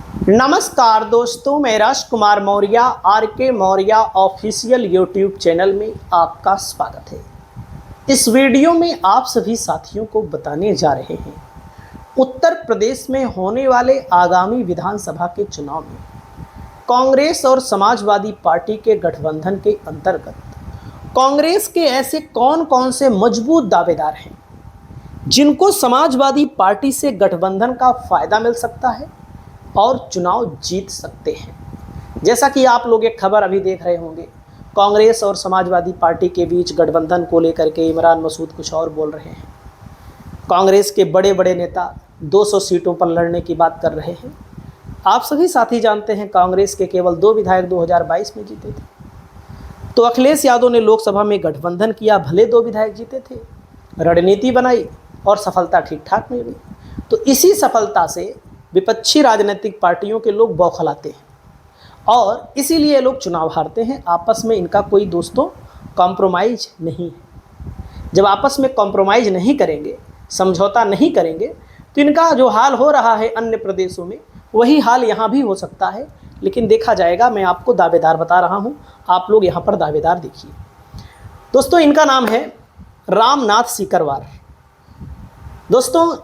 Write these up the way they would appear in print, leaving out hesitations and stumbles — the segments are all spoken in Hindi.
नमस्कार दोस्तों, मैं राजकुमार मौर्य आर के मौर्य ऑफिशियल यूट्यूब चैनल में आपका स्वागत है। इस वीडियो में आप सभी साथियों को बताने जा रहे हैं उत्तर प्रदेश में होने वाले आगामी विधानसभा के चुनाव में कांग्रेस और समाजवादी पार्टी के गठबंधन के अंतर्गत कांग्रेस के ऐसे कौन कौन से मजबूत दावेदार हैं जिनको समाजवादी पार्टी से गठबंधन का फायदा मिल सकता है और चुनाव जीत सकते हैं। जैसा कि आप लोग एक खबर अभी देख रहे होंगे, कांग्रेस और समाजवादी पार्टी के बीच गठबंधन को लेकर के इमरान मसूद कुछ और बोल रहे हैं। कांग्रेस के बड़े बड़े नेता 200 सीटों पर लड़ने की बात कर रहे हैं। आप सभी साथी जानते हैं कांग्रेस के केवल 2 विधायक 2022 में जीते थे, तो अखिलेश यादव ने लोकसभा में गठबंधन किया, भले 2 विधायक जीते थे, रणनीति बनाई और सफलता ठीक ठाक मिली। तो इसी सफलता से विपक्षी राजनीतिक पार्टियों के लोग बौखलाते हैं और इसीलिए लोग चुनाव हारते हैं। आपस में इनका कोई दोस्तों कॉम्प्रोमाइज़ नहीं है। जब आपस में कॉम्प्रोमाइज़ नहीं करेंगे, समझौता नहीं करेंगे, तो इनका जो हाल हो रहा है अन्य प्रदेशों में वही हाल यहाँ भी हो सकता है। लेकिन देखा जाएगा। मैं आपको दावेदार बता रहा हूँ, आप लोग यहाँ पर दावेदार देखिए। दोस्तों, इनका नाम है रामनाथ सीकरवार। दोस्तों,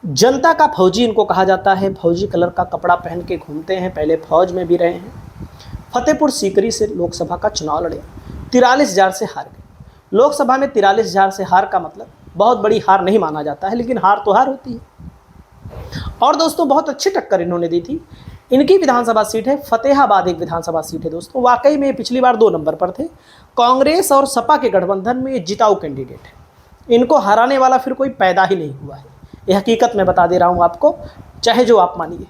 जनता का फौजी इनको कहा जाता है। फौजी कलर का कपड़ा पहन के घूमते हैं, पहले फौज में भी रहे हैं। फतेहपुर सीकरी से लोकसभा का चुनाव लड़े, 43,000 से हार गए। लोकसभा में 43,000 से हार का मतलब बहुत बड़ी हार नहीं माना जाता है, लेकिन हार तो हार होती है। और दोस्तों, बहुत अच्छी टक्कर इन्होंने दी थी। इनकी विधानसभा सीट है फतेहाबाद, एक विधानसभा सीट है। दोस्तों, वाकई में पिछली बार 2 नंबर पर थे। कांग्रेस और सपा के गठबंधन में जिताऊ कैंडिडेट है। इनको हराने वाला फिर कोई पैदा ही नहीं हुआ है। यह हकीकत मैं बता दे रहा हूँ आपको, चाहे जो आप मानिए।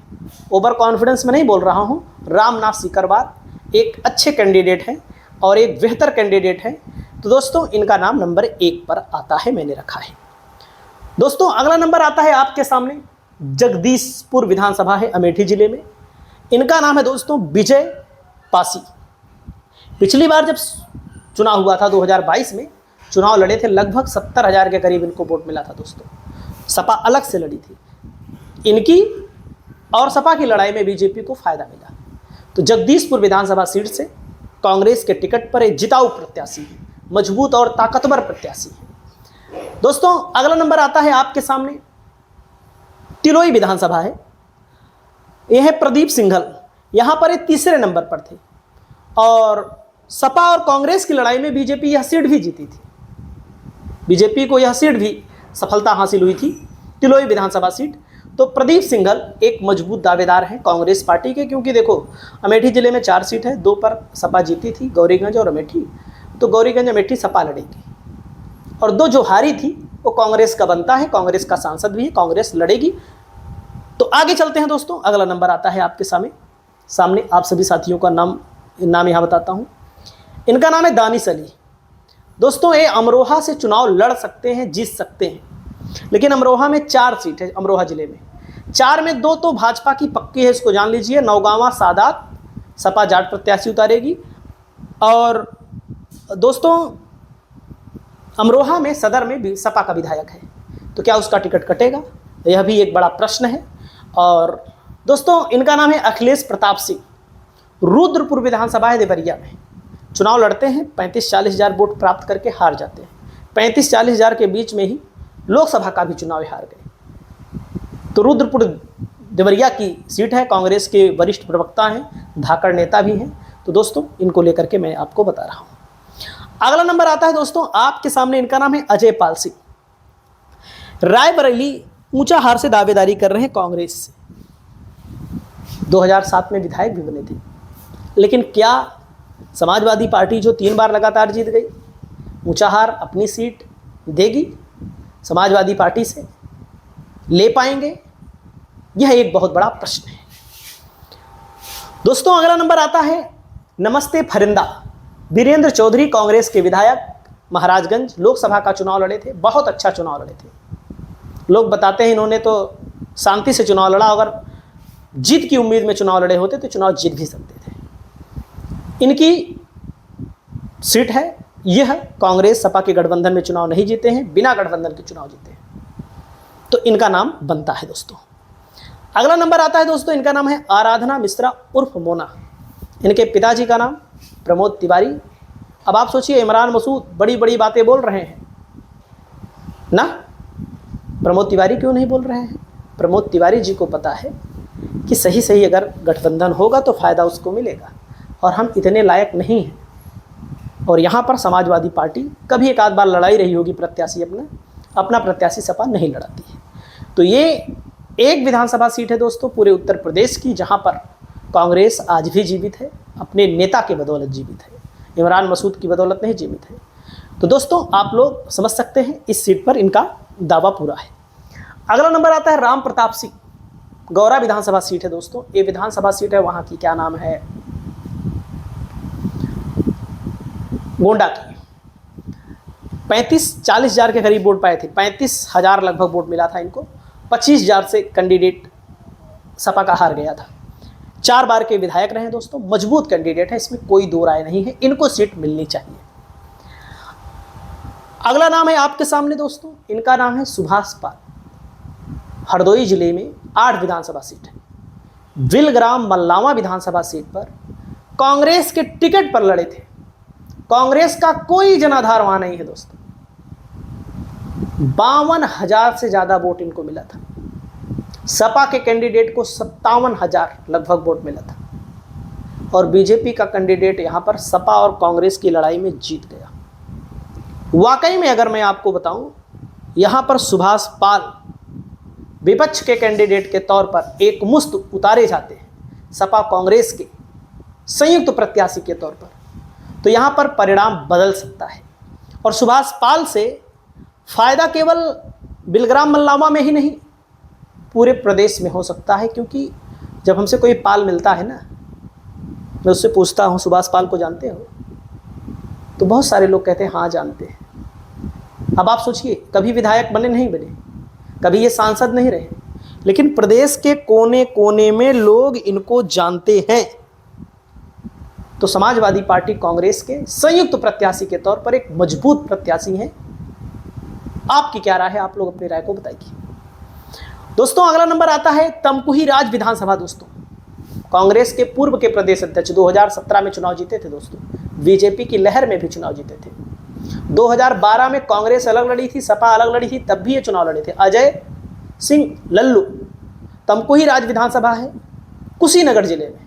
ओवर कॉन्फिडेंस में नहीं बोल रहा हूँ। रामनाथ सीकरवार एक अच्छे कैंडिडेट हैं और एक बेहतर कैंडिडेट हैं। तो दोस्तों, इनका नाम नंबर 1 पर आता है, मैंने रखा है। दोस्तों, अगला नंबर आता है आपके सामने, जगदीशपुर विधानसभा है अमेठी जिले में। इनका नाम है दोस्तों विजय पासी। पिछली बार जब चुनाव हुआ था 2022 में, चुनाव लड़े थे, लगभग 70,000 के करीब इनको वोट मिला था। दोस्तों, सपा अलग से लड़ी थी। इनकी और सपा की लड़ाई में बीजेपी को फायदा मिला। तो जगदीशपुर विधानसभा सीट से कांग्रेस के टिकट पर एक जिताऊ प्रत्याशी है, मजबूत और ताकतवर प्रत्याशी है। दोस्तों, अगला नंबर आता है आपके सामने, तिलोई विधानसभा है। यह है प्रदीप सिंघल। यहां पर एक 3रे नंबर पर थे और सपा और कांग्रेस की लड़ाई में बीजेपी यह सीट भी जीती थी। बीजेपी को यह सीट भी सफलता हासिल हुई थी, तिलोई विधानसभा सीट। तो प्रदीप सिंघल एक मजबूत दावेदार हैं कांग्रेस पार्टी के, क्योंकि देखो अमेठी जिले में 4 सीट है, 2 पर सपा जीती थी, गौरीगंज और अमेठी। तो गौरीगंज अमेठी सपा लड़ेगी और 2 जो हारी थी वो कांग्रेस का बनता है, कांग्रेस का सांसद भी है, कांग्रेस लड़ेगी। तो आगे चलते हैं दोस्तों। अगला नंबर आता है आपके सामने आप सभी साथियों का नाम यहाँ बताता हूँ। इनका नाम है दानिश अली। दोस्तों, ये अमरोहा से चुनाव लड़ सकते हैं, जीत सकते हैं, लेकिन अमरोहा में 4 सीट है। अमरोहा जिले में 4 में 2 तो भाजपा की पक्की है, इसको जान लीजिए। नौगांवा सादात सपा जाट प्रत्याशी उतारेगी। और दोस्तों, अमरोहा में सदर में भी सपा का विधायक है, तो क्या उसका टिकट कटेगा, यह भी एक बड़ा प्रश्न है। और दोस्तों, इनका नाम है अखिलेश प्रताप सिंह। रुद्रपुर विधानसभा है देवरिया में, चुनाव लड़ते हैं, 35-40 हज़ार वोट प्राप्त करके हार जाते हैं। 35-40 हज़ार के बीच में ही लोकसभा का भी चुनाव हार गए। तो रुद्रपुर देवरिया की सीट है, कांग्रेस के वरिष्ठ प्रवक्ता हैं, धाकड़ नेता भी हैं। तो दोस्तों, इनको लेकर के मैं आपको बता रहा हूँ। अगला नंबर आता है दोस्तों आपके सामने, इनका नाम है अजय पाल सिंह। रायबरेली ऊंचाहार से दावेदारी कर रहे हैं कांग्रेस से। 2007 में विधायक भी बने थे, लेकिन क्या समाजवादी पार्टी जो 3 बार लगातार जीत गई, ऊंचाहार अपनी सीट देगी समाजवादी पार्टी से, ले पाएंगे? यह एक बहुत बड़ा प्रश्न है। दोस्तों, अगला नंबर आता है नमस्ते फरिंदा। वीरेंद्र चौधरी कांग्रेस के विधायक, महाराजगंज लोकसभा का चुनाव लड़े थे, बहुत अच्छा चुनाव लड़े थे। लोग बताते हैं इन्होंने तो शांति से चुनाव लड़ा, अगर जीत की उम्मीद में चुनाव लड़े होते तो चुनाव जीत भी सकते थे। इनकी सीट है, यह कांग्रेस सपा के गठबंधन में चुनाव नहीं जीते हैं, बिना गठबंधन के चुनाव जीते हैं, तो इनका नाम बनता है। दोस्तों, अगला नंबर आता है दोस्तों, इनका नाम है आराधना मिश्रा उर्फ मोना। इनके पिताजी का नाम प्रमोद तिवारी। अब आप सोचिए, इमरान मसूद बड़ी बड़ी बातें बोल रहे हैं ना, प्रमोद तिवारी क्यों नहीं बोल रहे हैं? प्रमोद तिवारी जी को पता है कि सही सही अगर गठबंधन होगा तो फ़ायदा उसको मिलेगा, और हम इतने लायक नहीं हैं। और यहाँ पर समाजवादी पार्टी कभी एक आध बार लड़ाई रही होगी प्रत्याशी, अपना प्रत्याशी सपा नहीं लड़ाती है। तो ये एक विधानसभा सीट है दोस्तों पूरे उत्तर प्रदेश की, जहाँ पर कांग्रेस आज भी जीवित है, अपने नेता के बदौलत जीवित है, इमरान मसूद की बदौलत नहीं जीवित है। तो दोस्तों आप लोग समझ सकते हैं इस सीट पर इनका दावा पूरा है। अगला नंबर आता है राम प्रताप सिंह, गौरा विधानसभा सीट है दोस्तों। ये विधानसभा सीट है वहाँ की, क्या नाम है, गोंडा की। 35-40 हज़ार के करीब वोट पाए थे, 35,000 लगभग वोट मिला था इनको। 25,000 से कैंडिडेट सपा का हार गया था। 4 बार के विधायक रहे दोस्तों, मजबूत कैंडिडेट है, इसमें कोई दो राय नहीं है, इनको सीट मिलनी चाहिए। अगला नाम है आपके सामने दोस्तों, इनका नाम है सुभाष पाल। हरदोई जिले में 8 विधानसभा सीट है। बिलग्राम मल्लावा विधानसभा सीट पर कांग्रेस के टिकट पर लड़े थे। कांग्रेस का कोई जनाधार वहां नहीं है दोस्तों। 52,000 से ज्यादा वोट इनको मिला था। सपा के कैंडिडेट को 57,000 लगभग वोट मिला था, और बीजेपी का कैंडिडेट यहां पर सपा और कांग्रेस की लड़ाई में जीत गया। वाकई में अगर मैं आपको बताऊं, यहां पर सुभाष पाल विपक्ष के कैंडिडेट के तौर पर एक मुश्त उतारे जाते हैं सपा कांग्रेस के संयुक्त प्रत्याशी के तौर पर, तो यहां पर परिणाम बदल सकता है। और सुभाष पाल से फायदा केवल बिलग्राम मल्लावा में ही नहीं, पूरे प्रदेश में हो सकता है। क्योंकि जब हमसे कोई पाल मिलता है ना, मैं उससे पूछता हूँ सुभाष पाल को जानते हो, तो बहुत सारे लोग कहते हैं हाँ जानते हैं। अब आप सोचिए, कभी विधायक बने नहीं बने, कभी ये सांसद नहीं रहे, लेकिन प्रदेश के कोने कोने में लोग इनको जानते हैं। तो समाजवादी पार्टी कांग्रेस के संयुक्त प्रत्याशी के तौर पर एक मजबूत प्रत्याशी हैं। आपकी क्या राय है? आप लोग अपनी राय को बताइए दोस्तों। अगला नंबर आता है तमकुही राज विधानसभा दोस्तों। कांग्रेस के पूर्व के प्रदेश अध्यक्ष 2017 में चुनाव जीते थे दोस्तों, बीजेपी की लहर में भी चुनाव जीते थे। 2012 में कांग्रेस अलग लड़ी थी, सपा अलग लड़ी थी, तब भी ये चुनाव लड़े थे। अजय सिंह लल्लू। तमकुही राज विधानसभा है कुशीनगर जिले में।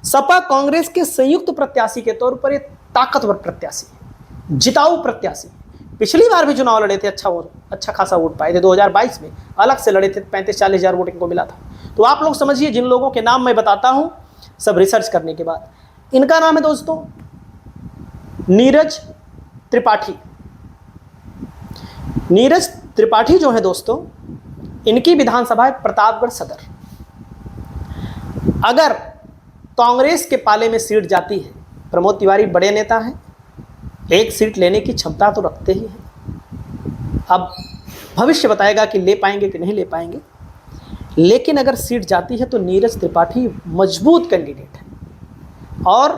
सपा कांग्रेस के संयुक्त प्रत्याशी के तौर पर एक ताकतवर प्रत्याशी है, जिताऊ प्रत्याशी। पिछली बार भी चुनाव लड़े थे, अच्छा खासा वोट पाए थे। 2022 में अलग से लड़े थे, 35-40 हज़ार वोट इनको मिला था। तो आप लोग समझिए, जिन लोगों के नाम मैं बताता हूं सब रिसर्च करने के बाद। इनका नाम है दोस्तों नीरज त्रिपाठी। नीरज त्रिपाठी जो है दोस्तों, इनकी विधानसभा है प्रतापगढ़ सदर। अगर कांग्रेस के पाले में सीट जाती है, प्रमोद तिवारी बड़े नेता हैं, एक सीट लेने की क्षमता तो रखते ही हैं। अब भविष्य बताएगा कि ले पाएंगे कि नहीं ले पाएंगे, लेकिन अगर सीट जाती है तो नीरज त्रिपाठी मजबूत कैंडिडेट है और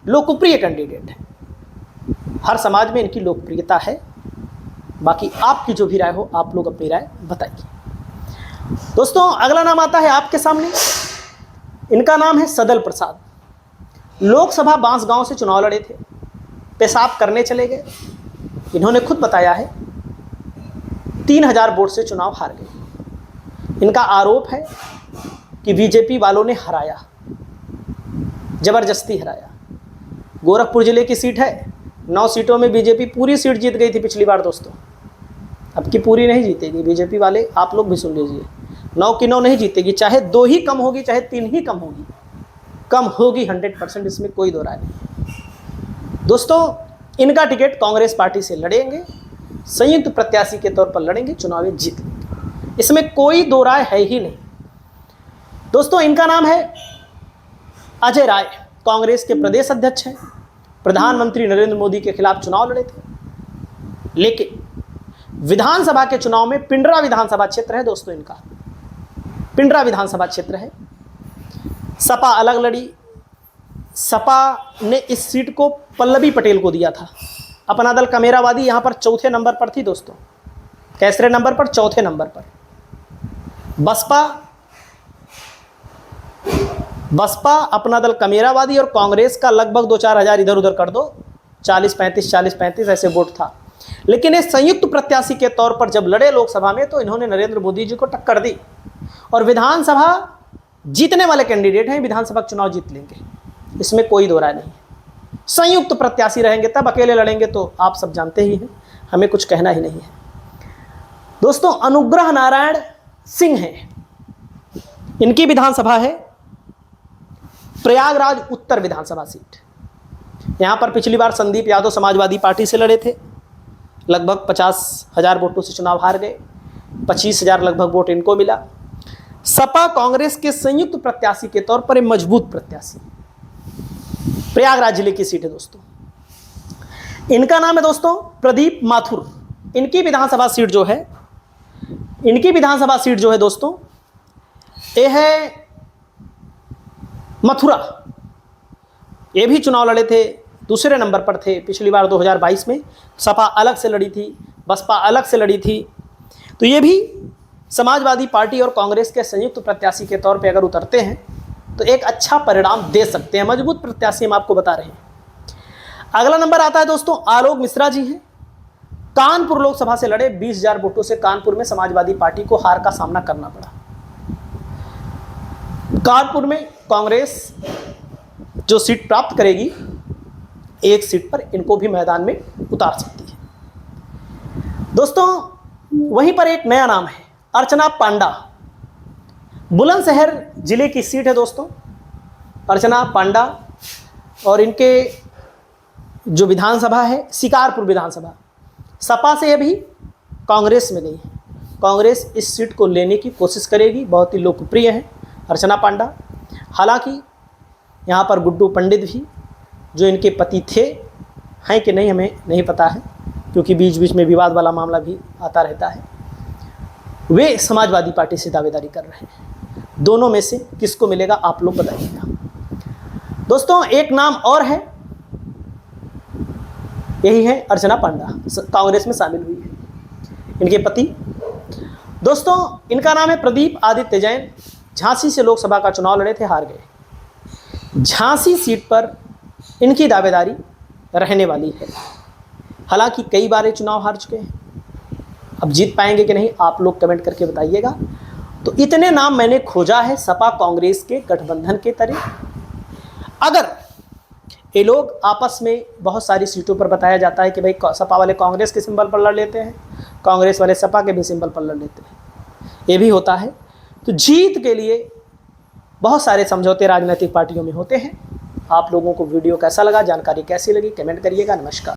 लोकप्रिय कैंडिडेट है। हर समाज में इनकी लोकप्रियता है। बाकी आपकी जो भी राय हो, आप लोग अपनी राय बताइए दोस्तों। अगला नाम आता है आपके सामने, इनका नाम है सदल प्रसाद। लोकसभा बांसगांव से चुनाव लड़े थे, पेशाब करने चले गए। इन्होंने खुद बताया है 3,000 वोट से चुनाव हार गए। इनका आरोप है कि बीजेपी वालों ने हराया, जबरदस्ती हराया। गोरखपुर जिले की सीट है, 9 सीटों में बीजेपी पूरी सीट जीत गई थी पिछली बार दोस्तों। अब की पूरी नहीं जीतेगी बीजेपी वाले, आप लोग भी सुन लीजिए। 9 की 9 नहीं जीतेगी, चाहे 2 ही कम होगी, चाहे 3 ही कम होगी, कम होगी 100%, इसमें कोई दो राय नहीं दोस्तों। इनका टिकट कांग्रेस पार्टी से लड़ेंगे, संयुक्त प्रत्याशी के तौर पर लड़ेंगे, चुनाव जीत लेंगे, इसमें कोई दो राय है ही नहीं दोस्तों। इनका नाम है अजय राय, कांग्रेस के प्रदेश अध्यक्ष हैं। प्रधानमंत्री नरेंद्र मोदी के खिलाफ चुनाव लड़े थे, लेकिन विधानसभा के चुनाव में पिंडरा विधानसभा क्षेत्र है दोस्तों, इनका पिंडरा विधानसभा क्षेत्र है। सपा अलग लड़ी, सपा ने इस सीट को पल्लवी पटेल को दिया था। अपना दल कमेरावादी यहाँ पर चौथे नंबर पर थी दोस्तों, कैसरे नंबर पर, चौथे नंबर पर। बसपा बसपा अपना दल कमेरावादी और कांग्रेस का लगभग 2-4 हज़ार इधर उधर कर दो, 40-35 ऐसे वोट था। लेकिन इस संयुक्त प्रत्याशी के तौर पर जब लड़े लोकसभा में तो इन्होंने नरेंद्र मोदी जी को टक्कर दी और विधानसभा जीतने वाले कैंडिडेट हैं, विधानसभा चुनाव जीत लेंगे, इसमें कोई दो राय नहीं। संयुक्त प्रत्याशी रहेंगे तब, अकेले लड़ेंगे तो आप सब जानते ही हैं, हमें कुछ कहना ही नहीं है। दोस्तों, अनुग्रह नारायण सिंह हैं, इनकी विधानसभा है प्रयागराज उत्तर विधानसभा सीट। यहां पर पिछली बार संदीप यादव समाजवादी पार्टी से लड़े थे, लगभग 50,000 वोटों से चुनाव हार गए, 25,000 लगभग वोट इनको मिला। सपा कांग्रेस के संयुक्त प्रत्याशी के तौर पर एक मजबूत प्रत्याशी, प्रयागराज जिले की सीट है दोस्तों। इनका नाम है दोस्तों प्रदीप माथुर। इनकी विधानसभा सीट जो है, दोस्तों ये है मथुरा। ये भी चुनाव लड़े थे, दूसरे नंबर पर थे पिछली बार 2022 में। सपा अलग से लड़ी थी, बसपा अलग से लड़ी थी, तो ये भी समाजवादी पार्टी और कांग्रेस के संयुक्त प्रत्याशी के तौर पे अगर उतरते हैं तो एक अच्छा परिणाम दे सकते हैं। मजबूत प्रत्याशी हम आपको बता रहे हैं। अगला नंबर आता है दोस्तों आलोक मिश्रा जी हैं, कानपुर लोकसभा से लड़े, 20,000 वोटों से कानपुर में समाजवादी पार्टी को हार का सामना करना पड़ा। कानपुर में कांग्रेस जो सीट प्राप्त करेगी, एक सीट पर इनको भी मैदान में उतार सकती है। दोस्तों, वहीं पर एक नया नाम है अर्चना पांडा, बुलंदशहर जिले की सीट है दोस्तों अर्चना पांडा, और इनके जो विधानसभा है शिकारपुर विधानसभा, सपा से अभी कांग्रेस में गई है। कांग्रेस इस सीट को लेने की कोशिश करेगी, बहुत ही लोकप्रिय है अर्चना पांडा। हालांकि यहाँ पर गुड्डू पंडित भी, जो इनके पति थे, हैं कि नहीं हमें नहीं पता है, क्योंकि बीच बीच में विवाद वाला मामला भी आता रहता है, वे समाजवादी पार्टी से दावेदारी कर रहे हैं। दोनों में से किसको मिलेगा आप लोग बताइएगा। दोस्तों, एक नाम और है, यही है अर्चना पांडा, कांग्रेस में शामिल हुई है। इनके पति दोस्तों, इनका नाम है प्रदीप आदित्य जैन, झांसी से लोकसभा का चुनाव लड़े थे, हार गए। झांसी सीट पर इनकी दावेदारी रहने वाली है। हालांकि कई बार ये चुनाव हार चुके हैं, अब जीत पाएंगे कि नहीं आप लोग कमेंट करके बताइएगा। तो इतने नाम मैंने खोजा है सपा कांग्रेस के गठबंधन के तरह। अगर ये लोग आपस में बहुत सारी सीटों पर बताया जाता है कि भाई सपा वाले कांग्रेस के सिंबल पर लड़ लेते हैं, कांग्रेस वाले सपा के भी सिंबल पर लड़ लेते हैं, ये भी होता है। तो जीत के लिए बहुत सारे समझौते राजनीतिक पार्टियों में होते हैं। आप लोगों को वीडियो कैसा लगा, जानकारी कैसी लगी, कमेंट करिएगा। नमस्कार।